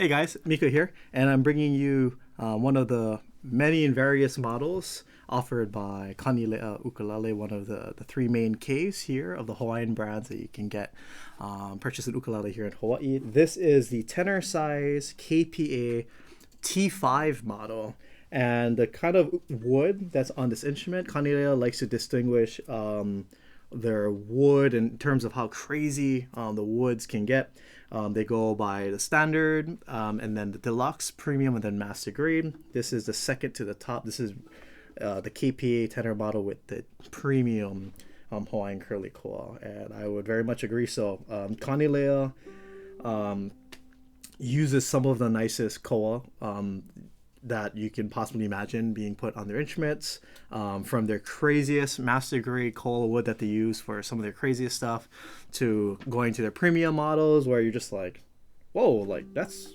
Hey guys, Mika here, and I'm bringing you one of the many and various models offered by Kanile'a Ukulele, one of the three main Ks here of the Hawaiian brands that you can get purchase an ukulele here in Hawaii. This is the tenor size KPA T5 model. And the kind of wood that's on this instrument, Kanile'a likes to distinguish their wood in terms of how crazy the woods can get. They go by the standard, and then the deluxe, premium, and then master grade. This is the second to the top. This is the KPA tenor model with the premium Hawaiian curly koa, and I would very much agree. So Kanile'a uses some of the nicest koa that you can possibly imagine being put on their instruments, from their craziest master grade koa wood that they use for some of their craziest stuff, to going to their premium models where you're just like, whoa, like that's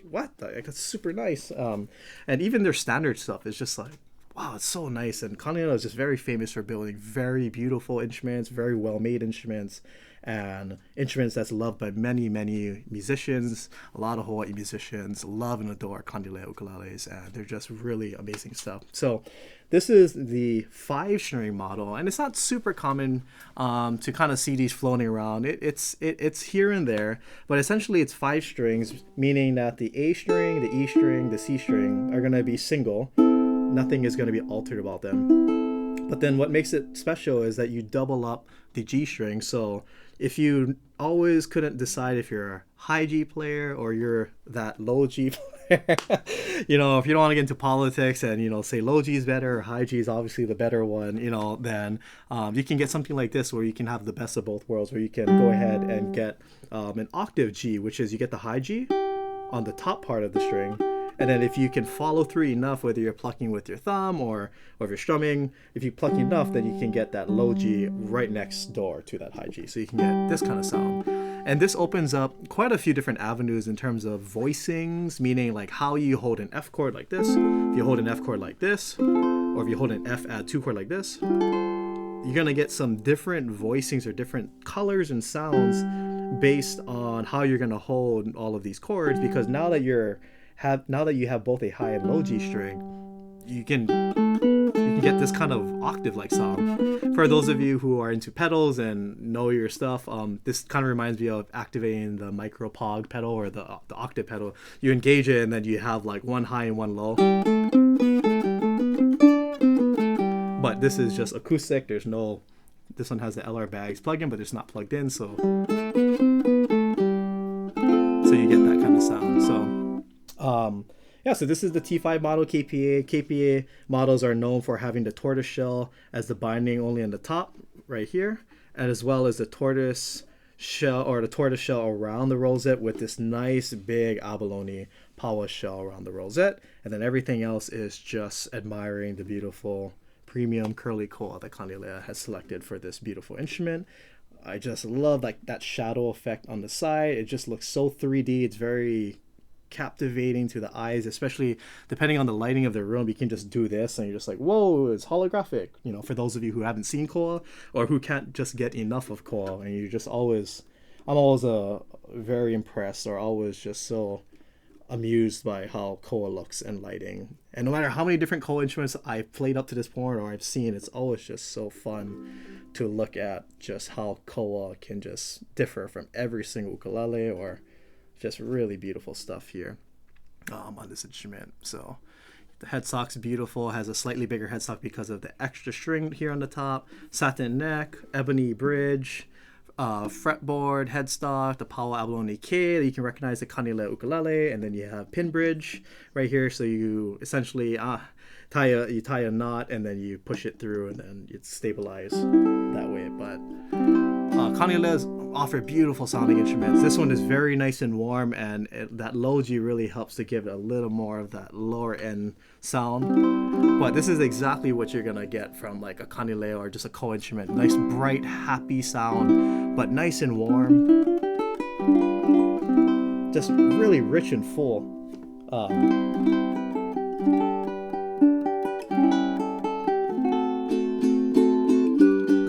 super nice. And even their standard stuff is just like, wow, it's so nice. And Kanile'a is just very famous for building very beautiful instruments, very well made instruments, and instruments that's loved by many, many musicians. A lot of Hawaii musicians love and adore Kanile'a ukuleles, and they're just really amazing stuff. So this is the 5-string model, and it's not super common to kind of see these floating around. It's here and there, but essentially it's 5 strings, meaning that the A string, the E string, the C string are going to be single. Nothing is going to be altered about them. But then what makes it special is that you double up the G string. So if you always couldn't decide if you're a high G player or you're that low G player, if you don't want to get into politics and, say low G is better or high G is obviously the better one, then you can get something like this where you can have the best of both worlds, where you can go ahead and get an octave G, which is you get the high G on the top part of the string. And then if you can follow through enough, whether you're plucking with your thumb or if you're strumming, if you pluck enough, then you can get that low G right next door to that high G. So you can get this kind of sound. And this opens up quite a few different avenues in terms of voicings, meaning like how you hold an F chord like this, if you hold an F chord like this, or if you hold an F add 2 chord like this, you're going to get some different voicings or different colors and sounds based on how you're going to hold all of these chords, because now that you have both a high and low G string, you can get this kind of octave-like sound. For those of you who are into pedals and know your stuff, this kind of reminds me of activating the micro pog pedal or the octave pedal. You engage it and then you have like one high and one low. But this is just acoustic. This one has the LR bags plugged in, but it's not plugged in, so you get that kind of sound. So this is the T5 model KPA. KPA models are known for having the tortoise shell as the binding only on the top right here, and as well as the tortoise shell around the rosette with this nice big abalone paua shell around the rosette, and then everything else is just admiring the beautiful premium curly koa that Kanile'a has selected for this beautiful instrument. I just love that shadow effect on the side. It just looks so 3D. It's very captivating to the eyes, especially depending on the lighting of the room. You can just do this and you're just like, whoa, it's holographic. For those of you who haven't seen koa or who can't just get enough of koa, and I'm always very impressed, or always just so amused by how koa looks and lighting. And no matter how many different koa instruments I've played up to this point or I've seen, it's always just so fun to look at just how koa can just differ from every single ukulele, or just really beautiful stuff here on this instrument. So the headstock's beautiful, has a slightly bigger headstock because of the extra string here on the top, satin neck, ebony bridge, fretboard, headstock, the paua abalone K that you can recognize the Kanile'a ukulele, and then you have pin bridge right here. So you essentially tie a knot and then you push it through and then it's stabilized that way. But Kanile'a's offer beautiful sounding instruments. This one is very nice and warm, and that low G really helps to give it a little more of that lower end sound. But this is exactly what you're gonna get from like a Kanile'a or just a koa instrument. Nice, bright, happy sound, but nice and warm. Just really rich and full.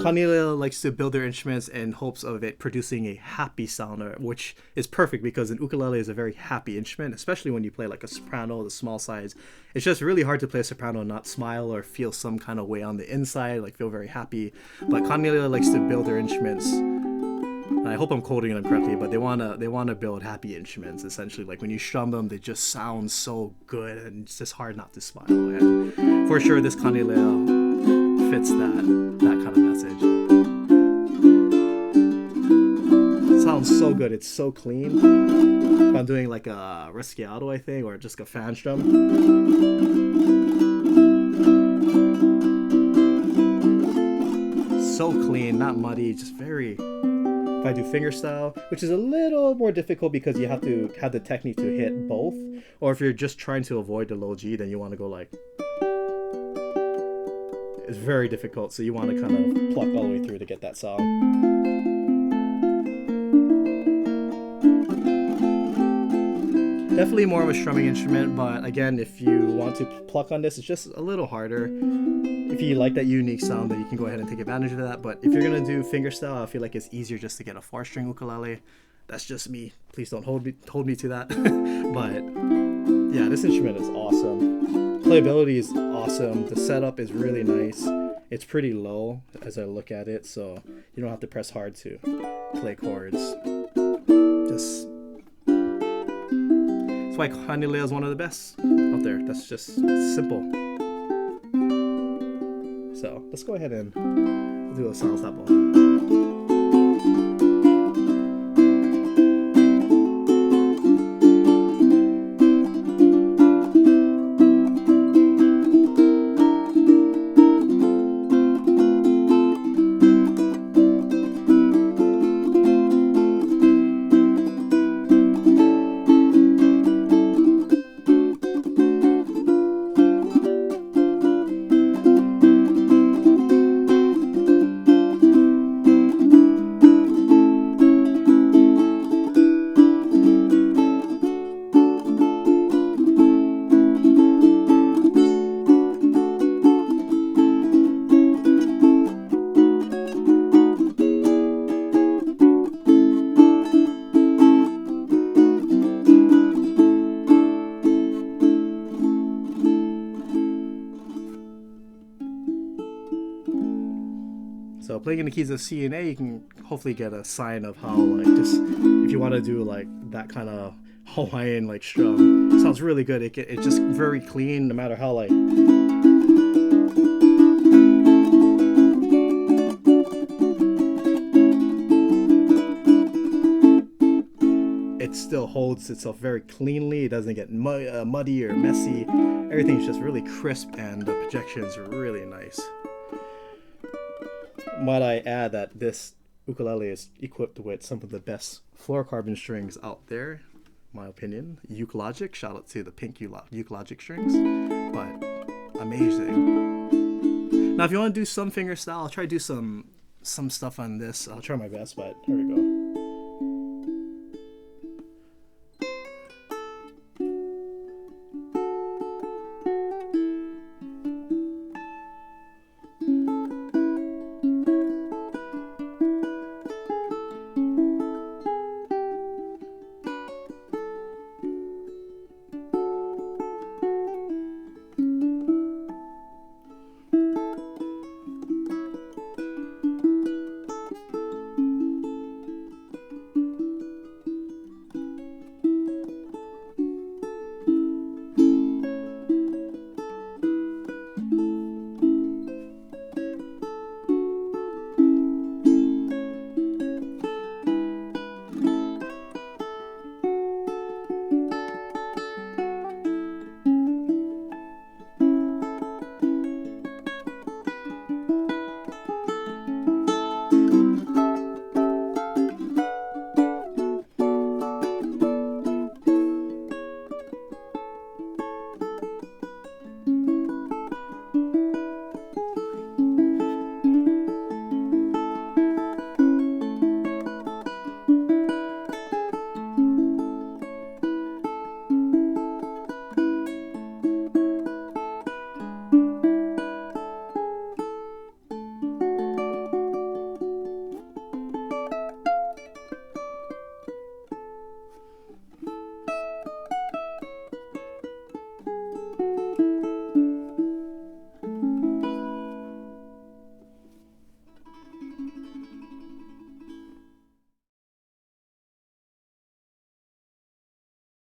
Kanile'a likes to build their instruments in hopes of it producing a happy sound, which is perfect because an ukulele is a very happy instrument, especially when you play like a soprano, the small size. It's just really hard to play a soprano and not smile or feel some kind of way on the inside, like feel very happy. But Kanile'a likes to build their instruments. I hope I'm quoting them correctly, but they wanna build happy instruments. Essentially, like when you strum them, they just sound so good, and it's just hard not to smile. And for sure, this Kanile'a fits that kind of message. It sounds so good. It's so clean. If I'm doing like a rischiato, I think, or just a fan strum. So clean, not muddy, just very. If I do fingerstyle, which is a little more difficult because you have to have the technique to hit both, or if you're just trying to avoid the low G, then you want to go like. It's very difficult, so you want to kind of pluck all the way through to get that sound. Definitely more of a strumming instrument, but again, if you want to pluck on this, it's just a little harder. If you like that unique sound, then you can go ahead and take advantage of that. But if you're gonna do fingerstyle, I feel like it's easier just to get a 4-string ukulele. That's just me. Please don't hold me to that. But yeah, this instrument is awesome. Playability is awesome. The setup is really nice. It's pretty low as I look at it, so you don't have to press hard to play chords. Just that's why Kanile'a is one of the best out there. That's just simple. So let's go ahead and do a sound sample. So playing in the keys of C and A, you can hopefully get a sign of how, like, just if you want to do like that kind of Hawaiian like strum, it sounds really good. It's just very clean, no matter how like. It still holds itself very cleanly. It doesn't get muddy or messy. Everything's just really crisp, and the projections are really nice. Might I add that this ukulele is equipped with some of the best fluorocarbon strings out there, in my opinion. Uklogic, shout out to the pink Uklogic strings, but amazing. Now, if you want to do some fingerstyle, I'll try to do some stuff on this. I'll try my best, but here we go.